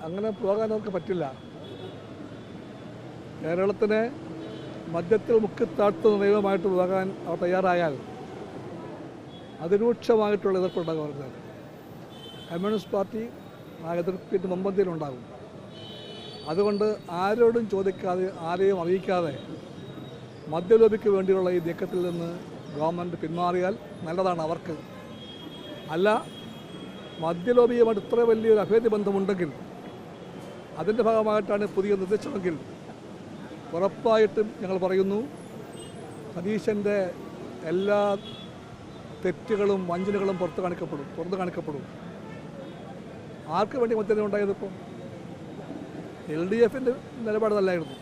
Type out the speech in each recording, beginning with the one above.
അങ്ങനെ പോകാൻ അവർക്ക് പറ്റില്ല. കേരളത്തിനെ മദ്യത്തിൽ മുക്കിത്താഴ്ത്തുന്ന ദൈവമായിട്ട് പോകാൻ അവർ തയ്യാറായാൽ അതിരൂക്ഷമായിട്ടുള്ള എതിർപ്പുണ്ടാകും അവർക്ക്. കമ്മ്യൂണിസ്റ്റ് പാർട്ടി ആ എതിർപ്പിൻ്റെ മുമ്പന്തിയിലുണ്ടാകും. അതുകൊണ്ട് ആരോടും ചോദിക്കാതെ ആരെയും അറിയിക്കാതെ മദ്യലോബിക്ക് വേണ്ടിയുള്ള ഈ നീക്കത്തിൽ നിന്ന് ഗവൺമെൻറ് പിന്മാറിയാൽ നല്ലതാണ് അവർക്ക്. അല്ല, മദ്യലോബിയുമായിട്ട് ഇത്ര വലിയൊരു അഭേദ്യ ബന്ധമുണ്ടെങ്കിൽ അതിൻ്റെ ഭാഗമായിട്ടാണ് പുതിയ നിർദ്ദേശമെങ്കിൽ ഉറപ്പായിട്ടും ഞങ്ങൾ പറയുന്നു, സതീശൻ്റെ എല്ലാ തെറ്റുകളും വഞ്ചനകളും തുറന്നു കാണിക്കപ്പെടും. ആർക്ക് വേണ്ടി മദ്യം ഉണ്ടായതിപ്പോൾ LDFിൻ്റെ നിലപാട് നല്ലായിരുന്നു.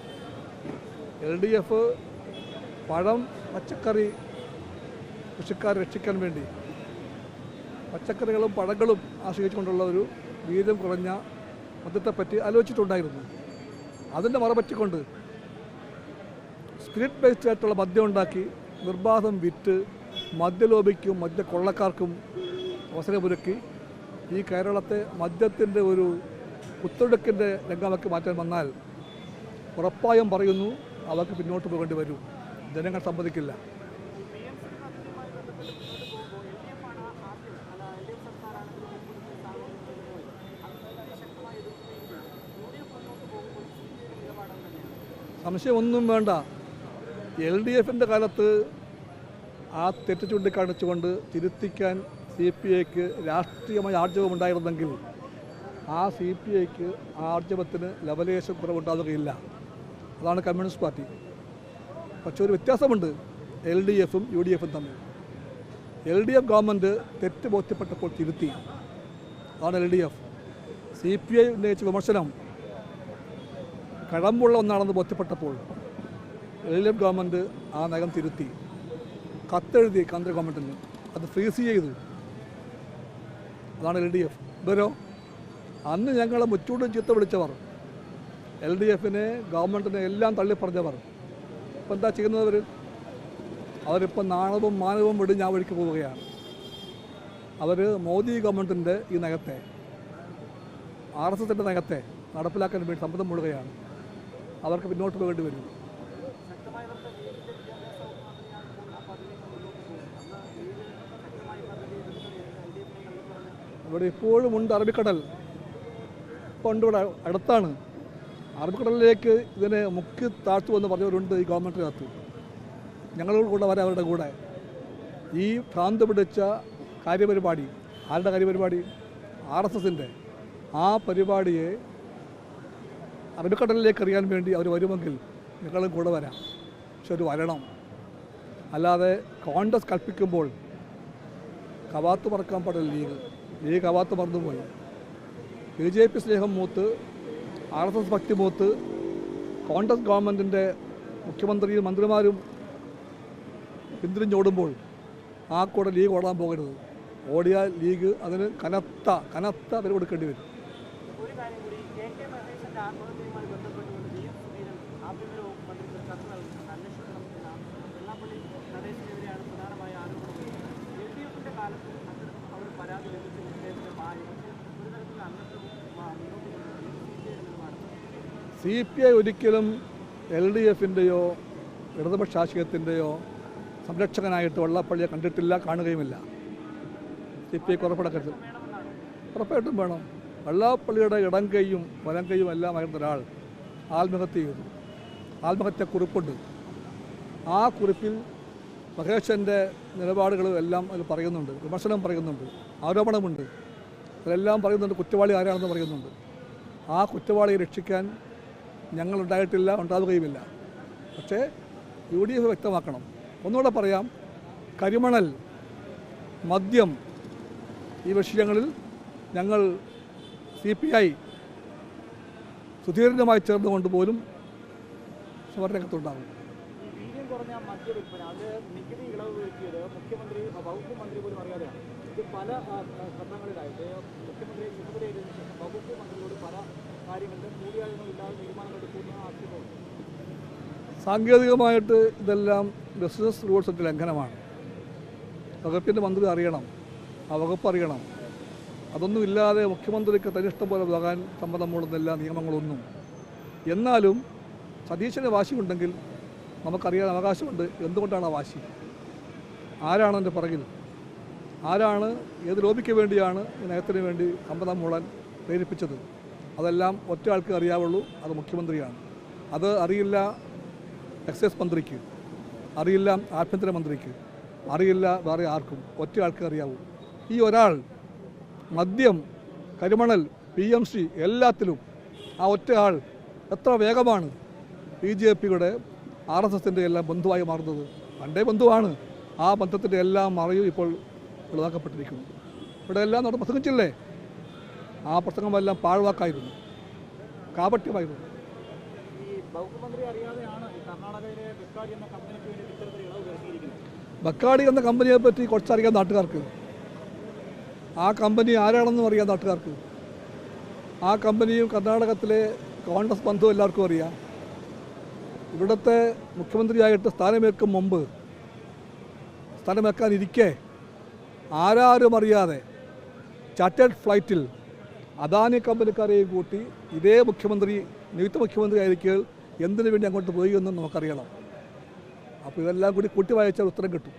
LDF പഴം പച്ചക്കറി കൃഷിക്കാരെ രക്ഷിക്കാൻ വേണ്ടി പച്ചക്കറികളും പഴങ്ങളും ആശ്രയിച്ചുകൊണ്ടുള്ള ഒരു വീര്യം കുറഞ്ഞ മദ്യത്തെപ്പറ്റി ആലോചിച്ചിട്ടുണ്ടായിരുന്നു. അതിൻ്റെ മറപറ്റിക്കൊണ്ട് സ്പിരിറ്റ് ബേസ്ഡ് ആയിട്ടുള്ള മദ്യം ഉണ്ടാക്കി നിർബാധം വിറ്റ് മദ്യലോബിക്കും മദ്യക്കൊള്ളക്കാർക്കും അവസരമൊരുക്കി ഈ കേരളത്തെ മദ്യത്തിൻ്റെ ഒരു കുത്തൊഴുക്കിൻ്റെ രംഗമാക്കി മാറ്റാൻ വന്നാൽ ഉറപ്പായും പറയുന്നു അവർക്ക് പിന്നോട്ട് പോകേണ്ടി വരും. ജനങ്ങൾ സമ്മതിക്കില്ല. സംശയമൊന്നും വേണ്ട. LDFിൻ്റെ കാലത്ത് ആ തെറ്റ് ചൂണ്ടിക്കാണിച്ചുകൊണ്ട് തിരുത്തിക്കാൻ CPIക്ക് രാഷ്ട്രീയമായ ആർജവമുണ്ടായിരുന്നെങ്കിൽ ആ CPIക്ക് ആർജവത്തിന് ലവലേശം കുറവുണ്ടാവുകയില്ല. അതാണ് കമ്മ്യൂണിസ്റ്റ് പാർട്ടി. പക്ഷേ ഒരു വ്യത്യാസമുണ്ട് LDFും UDFും തമ്മിൽ. LDF ഗവൺമെൻറ് തെറ്റ് ബോധ്യപ്പെട്ടപ്പോൾ തിരുത്തി. അതാണ് LDF. CPI ഉന്നയിച്ച വിമർശനം കഴമ്പുള്ള ഒന്നാണെന്ന് ബോധ്യപ്പെട്ടപ്പോൾ LDF ഗവൺമെൻറ് ആ നയം തിരുത്തി. കത്തെഴുതി കേന്ദ്ര ഗവൺമെൻറ്റിന്, അത് ഫ്രീസ് ചെയ്തു. അതാണ് LDF. ഇവരോ അന്ന് ഞങ്ങളെ മുച്ചൂടും ചീത്ത വിളിച്ചവർ, LDFിനെ ഗവൺമെൻറ്റിനെ എല്ലാം തള്ളിപ്പറഞ്ഞവർ ഇപ്പം എന്താ ചെയ്യുന്നവർ? അവരിപ്പം നാണവും മാനവും വിടും ഞാൻ വഴിക്ക് പോവുകയാണ്. അവർ മോദി ഗവൺമെൻറ്റിൻ്റെ ഈ നയത്തെ, RSSൻ്റെ നയത്തെ നടപ്പിലാക്കാൻ വേണ്ടി സമ്മതം മൂടുകയാണ്. അവർക്ക് പിന്നോട്ട് പോകേണ്ടി വരും. ഇവിടെ ഇപ്പോഴും ഉണ്ട് അറബിക്കടൽ. ഇപ്പോൾ ഉണ്ട്, ഇവിടെ അടുത്താണ്. അറബിക്കടലിലേക്ക് ഇതിനെ മുക്കി താഴ്ത്തുമെന്ന് പറഞ്ഞവരുണ്ട് ഈ ഗവൺമെൻറ്റിനകത്ത്. ഞങ്ങളോട് കൂടെ വരെ അവരുടെ കൂടെ ഈ ഭ്രാന്ത് പിടിച്ച കാര്യപരിപാടി, ആരുടെ കാര്യപരിപാടി? RSSൻ്റെ ആ പരിപാടിയെ അറബിക്കടലിലേക്ക് അറിയാൻ വേണ്ടി അവർ വരുമെങ്കിൽ ഞങ്ങളും കൂടെ വരാം. പക്ഷെ ഒരു വരണം. അല്ലാതെ കോൺഗ്രസ് കൽപ്പിക്കുമ്പോൾ കവാത്ത് പറക്കാൻ പാടില്ല. ലീഗ് കവാത്ത് മറന്നുപോയി. BJP സ്നേഹം മൂത്ത്, RSS ഭക്തി മൂത്ത്, കോൺഗ്രസ് ഗവൺമെൻറ്റിൻ്റെ മുഖ്യമന്ത്രിയും മന്ത്രിമാരും പിന്തിരിഞ്ഞോടുമ്പോൾ ആ കൂടെ ലീഗ് ഓടാൻ പോകരുത്. ഓടിയാൽ ലീഗ് അതിന് കനത്ത വില കൊടുക്കേണ്ടി വരും. CPI ഒരിക്കലും LDFിൻ്റെയോ ഇടതുപക്ഷ ആശയത്തിൻ്റെയോ സംരക്ഷകനായിട്ട് വെള്ളാപ്പള്ളിയെ കണ്ടിട്ടില്ല, കാണുകയുമില്ല. CPI ഉറപ്പിടക്കരുത്. ഉറപ്പായിട്ടും വേണം. വെള്ളാപ്പള്ളിയുടെ ഇടം കൈയും വലം കൈയും എല്ലാമായിരുന്ന ഒരാൾ ആത്മഹത്യ ചെയ്തു. ആത്മഹത്യക്കുറിപ്പുണ്ട്. ആ കുറിപ്പിൽ മഹേശൻ്റെ നിലപാടുകളും എല്ലാം അതിൽ പറയുന്നുണ്ട്. വിമർശനം പറയുന്നുണ്ട്, ആരോപണമുണ്ട്. അതിലെല്ലാം പറയുന്നുണ്ട് കുറ്റവാളി ആരാണെന്ന് പറയുന്നുണ്ട്. ആ കുറ്റവാളിയെ രക്ഷിക്കാൻ ഞങ്ങളുണ്ടായിട്ടില്ല, ഉണ്ടാവുകയുമില്ല. പക്ഷേ UDF വ്യക്തമാക്കണം. ഒന്നുകൂടെ പറയാം, കരിമണൽ, മദ്യം, ഈ വിഷയങ്ങളിൽ ഞങ്ങൾ CPI സുധീർണമായി ചേർന്നുകൊണ്ട് പോലും സമരരംഗത്തുണ്ടാകും. കുറഞ്ഞ മദ്യവിൽപ്പന അത് നികുതി ഇളവ് വരുത്തിയത് മുഖ്യമന്ത്രി വകുപ്പ് മന്ത്രി പോലും അറിയാതെയാണ്. ഇത് പല ഘട്ടങ്ങളിലായിട്ട് മുഖ്യമന്ത്രി ചുമതലയേറ്റതിനു ശേഷം വകുപ്പ് മന്ത്രിയോട് പല കാര്യങ്ങളിലും കൂടിയാലോചന ഇല്ലാതെ തീരുമാനമെടുക്കുന്ന ആക്ഷേപമുണ്ട്. സാങ്കേതികമായിട്ട് ഇതെല്ലാം ബിസിനസ് റൂൾസിൻ്റെ ലംഘനമാണ്. വകുപ്പിൻ്റെ മന്ത്രി അറിയണം, ആ വകുപ്പ് അറിയണം. അതൊന്നുമില്ലാതെ മുഖ്യമന്ത്രിക്ക് തനിഷ്ടം പോലെ പോകാൻ സമ്മതം മൂടുന്നില്ല നിയമങ്ങളൊന്നും. എന്നാലും സതീശന് വാശിയുണ്ടെങ്കിൽ നമുക്കറിയാൻ അവകാശമുണ്ട് എന്തുകൊണ്ടാണ് ആ വാശി, ആരാണ് എൻ്റെ പുറകിൽ, ആരാണ് ഏത് ലോബിക്ക് വേണ്ടിയാണ് ഈ നയത്തിന് വേണ്ടി സമ്മതം മൂടാൻ പ്രേരിപ്പിച്ചത്. അതെല്ലാം ഒറ്റ ആൾക്ക് അറിയാവുള്ളൂ, അത് മുഖ്യമന്ത്രിയാണ്. അത് അറിയില്ല എക്സൈസ് മന്ത്രിക്ക്, അറിയില്ല ആഭ്യന്തരമന്ത്രിക്ക്, അറിയില്ല വേറെ ആർക്കും, ഒറ്റ ആൾക്ക് അറിയാവൂ. ഈ ഒരാൾ മദ്യം, കരിമണൽ, PMC എല്ലാത്തിലും ആ ഒറ്റ ആൾ എത്ര വേഗമാണ് BJPയുടെ RSSൻ്റെ എല്ലാം ബന്ധുവായി മാറുന്നത്. പണ്ടേ ബന്ധുവാണ്, ആ ബന്ധത്തിൻ്റെ എല്ലാം മറയും ഇപ്പോൾ ഒഴിവാക്കപ്പെട്ടിരിക്കുന്നു. ഇവിടെ എല്ലാം നടന്ന് പ്രസംഗിച്ചില്ലേ, ആ പ്രസംഗമെല്ലാം പാഴ്വാക്കായിരുന്നു, കാപട്യമായിരുന്നു. ഈ വകുപ്പ് മന്ത്രി അറിയാതെയാണ് ഈ കർണാടകയിലെ ബക്കാടി എന്ന കമ്പനിക്ക് വേണ്ടി ഇത്തരത്തിൽ ഇളവ് വരുത്തിയിരിക്കുന്നത്. ബക്കാടി എന്ന കമ്പനിയെ പറ്റി കുറച്ചറിയാം നാട്ടുകാർക്ക്. ആ കമ്പനി ആരാണെന്നും അറിയാം നാട്ടുകാർക്ക്. ആ കമ്പനിയും കർണാടകത്തിലെ കോൺഗ്രസ് ബന്ധവും എല്ലാവർക്കും അറിയാം. ഇവിടുത്തെ മുഖ്യമന്ത്രിയായിട്ട് സ്ഥാനമേൽക്കും മുമ്പ്, സ്ഥാനമേൽക്കാനിരിക്കെ ആരാരും അറിയാതെ ചാർട്ടേഡ് ഫ്ലൈറ്റിൽ അദാനി കമ്പനിക്കാരെയും കൂട്ടി ഇതേ മുഖ്യമന്ത്രി, നിയുക്ത മുഖ്യമന്ത്രി ആയിരിക്കെ എന്തിനു വേണ്ടി അങ്ങോട്ട് പോയി എന്നും നമുക്കറിയണം. അപ്പോൾ ഇതെല്ലാം കൂടി കൂട്ടി വായിച്ചാൽ ഉത്തരം കിട്ടും.